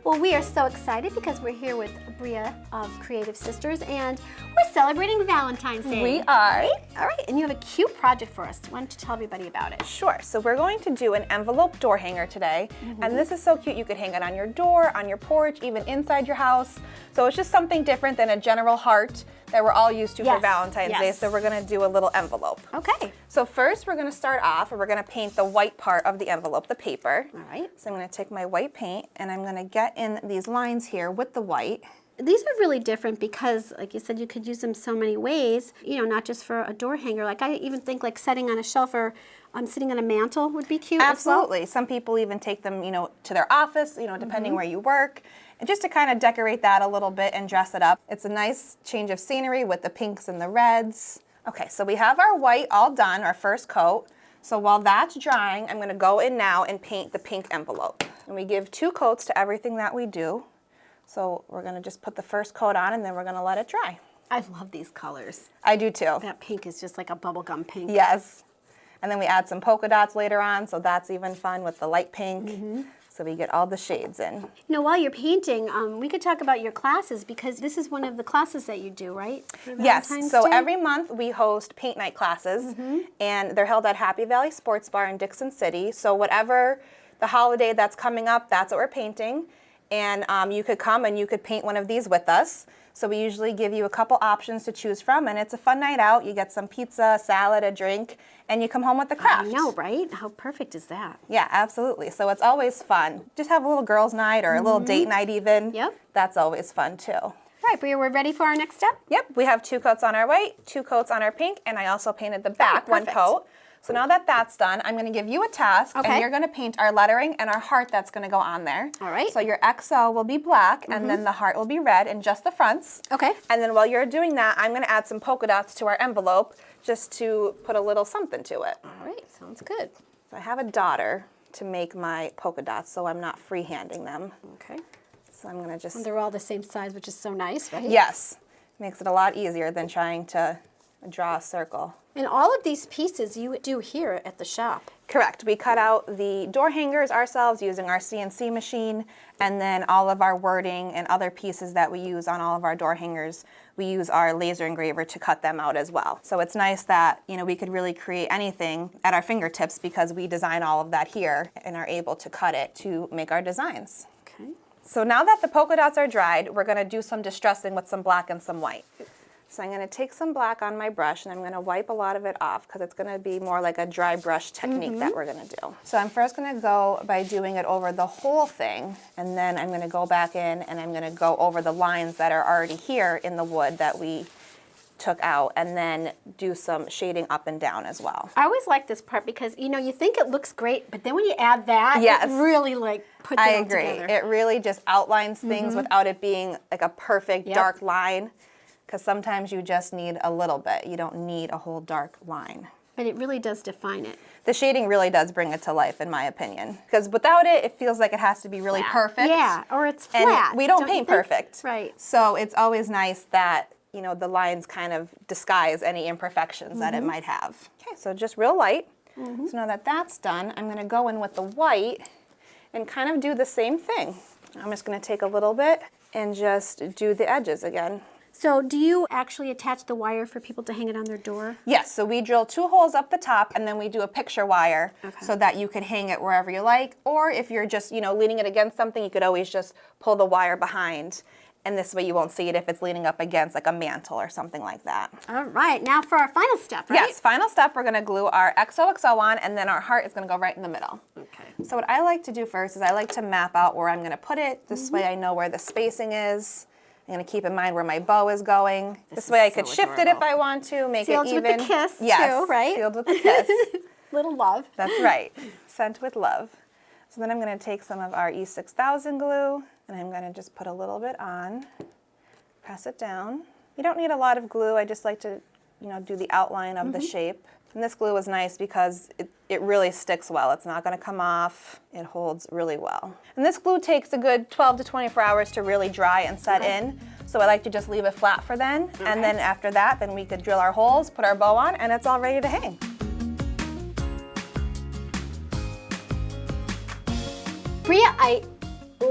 Well, we are so excited because we're here with Bria of Creative Sisters, and we're celebrating Valentine's Day. We are. All right, and you have a cute project for us. Why don't you tell everybody about it? Sure. So we're going to do an envelope door hanger today. And this is so cute. You could hang it on your door, on your porch, even inside your house. So it's just something different than a general heart that we're all used to for Valentine's Day. So we're going to do a little envelope. Okay. So first we're going to start off and we're going to paint the white part of the envelope, the paper. All right. So I'm going to take my white paint and I'm going to get in these lines here with the white. These are really different because, like you said, you could use them so many ways, you know, not just for a door hanger. Like I even think like setting on a shelf or sitting on a mantle would be cute. Absolutely. Some people even take them, you know, to their office, you know, depending where you work. And just to kind of decorate that a little bit and dress it up. It's a nice change of scenery with the pinks and the reds. Okay, so we have our white all done, our first coat. So while that's drying, I'm going to go in now and paint the pink envelope. And we give 2 coats to everything that we do. So we're going to just put the first coat on and then we're going to let it dry. I love these colors. I do too. That pink is just like a bubblegum pink. Yes. And then we add some polka dots later on, so that's even fun with the light pink. So we get all the shades in. You know, while you're painting, we could talk about your classes because this is one of the classes that you do, right? Yes, so every month we host paint night classes and they're held at Happy Valley Sports Bar in Dixon City. So whatever the holiday that's coming up, that's what we're painting. And you could come and you could paint one of these with us. So we usually give you a couple options to choose from, and it's a fun night out. You get some pizza, salad, a drink, and you come home with the craft. I know, right? How perfect is that? Yeah, absolutely. So it's always fun. Just have a little girls' night or a little date night even. Yep. That's always fun too. All right, Bria, we're ready for our next step? Yep, we have 2 coats on our white, 2 coats on our pink, and I also painted the back one coat. So now that that's done, I'm going to give you a task, and you're going to paint our lettering and our heart that's going to go on there. All right. So your XO will be black, and then the heart will be red, and just the fronts. Okay. And then while you're doing that, I'm going to add some polka dots to our envelope just to put a little something to it. All right, sounds good. So I have a daughter to make my polka dots, so I'm not freehanding them. Okay. So I'm going to just... And they're all the same size, which is so nice, right? Yes. Makes it a lot easier than trying to draw a circle. And all of these pieces you do here at the shop. Correct. We cut out the door hangers ourselves using our CNC machine, and then all of our wording and other pieces that we use on all of our door hangers, we use our laser engraver to cut them out as well. So it's nice that, you know, we could really create anything at our fingertips because we design all of that here and are able to cut it to make our designs. Okay. So now that the polka dots are dried, we're going to do some distressing with some black and some white. So I'm going to take some black on my brush and I'm going to wipe a lot of it off because it's going to be more like a dry brush technique that we're going to do. So I'm first going to go by doing it over the whole thing, and then I'm going to go back in and I'm going to go over the lines that are already here in the wood that we took out, and then do some shading up and down as well. I always like this part because, you know, you think it looks great, but then when you add that, it really like puts it all together. I agree. It really just outlines things without it being like a perfect dark line. Because sometimes you just need a little bit. You don't need a whole dark line. But it really does define it. The shading really does bring it to life, in my opinion. Because without it, it feels like it has to be really perfect. Yeah, or it's flat. And we don't paint perfect. Right. So it's always nice that, you know, the lines kind of disguise any imperfections that it might have. Okay, so just real light. So now that that's done, I'm going to go in with the white and kind of do the same thing. I'm just going to take a little bit and just do the edges again. So do you actually attach the wire for people to hang it on their door? Yes, so we drill 2 holes up the top and then we do a picture wire so that you could hang it wherever you like. Or if you're just, you know, leaning it against something, you could always just pull the wire behind. And this way you won't see it if it's leaning up against like a mantle or something like that. All right, now for our final step, right? Yes, final step, we're gonna glue our XOXO on, and then our heart is gonna go right in the middle. Okay. So what I like to do first is I like to map out where I'm gonna put it. This way I know where the spacing is. I'm going to keep in mind where my bow is going. This way I could shift it if I want to, make Sealed it even. Sealed with the kiss, yes, too, right? Sealed with the kiss. Little love. That's right. Sent with love. So then I'm going to take some of our E6000 glue, and I'm going to just put a little bit on, press it down. You don't need a lot of glue. I just like to, you know, do the outline of the shape. And this glue is nice because it really sticks well. It's not going to come off. It holds really well. And this glue takes a good 12 to 24 hours to really dry and set in. So I like to just leave it flat for then. And then after that, then we could drill our holes, put our bow on, and it's all ready to hang. Bria, I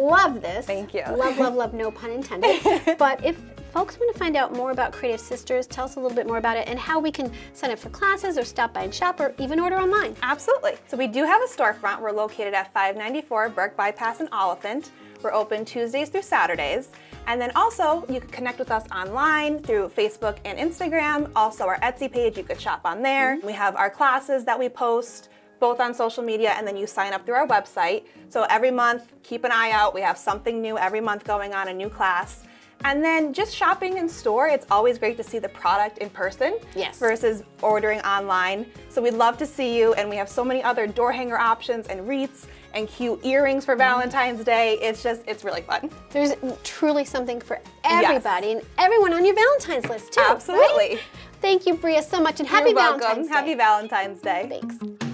love this. Thank you. Love, love, love, no pun intended. But if folks want to find out more about Creative Sisters, tell us a little bit more about it and how we can sign up for classes or stop by and shop or even order online. Absolutely. So we do have a storefront. We're located at 594 Burke Bypass in Oliphant. We're open Tuesdays through Saturdays. And then also, you can connect with us online through Facebook and Instagram. Also, our Etsy page, you could shop on there. We have our classes that we post both on social media, and then you sign up through our website. So every month, keep an eye out. We have something new every month going on, a new class. And then just shopping in store, it's always great to see the product in person versus ordering online. So we'd love to see you, and we have so many other door hanger options and wreaths and cute earrings for Valentine's Day. It's really fun. There's truly something for everybody and everyone on your Valentine's list too. Absolutely. Right? Thank you, Bria, so much, and happy You're welcome. Valentine's Day. Happy Valentine's Day. Thanks.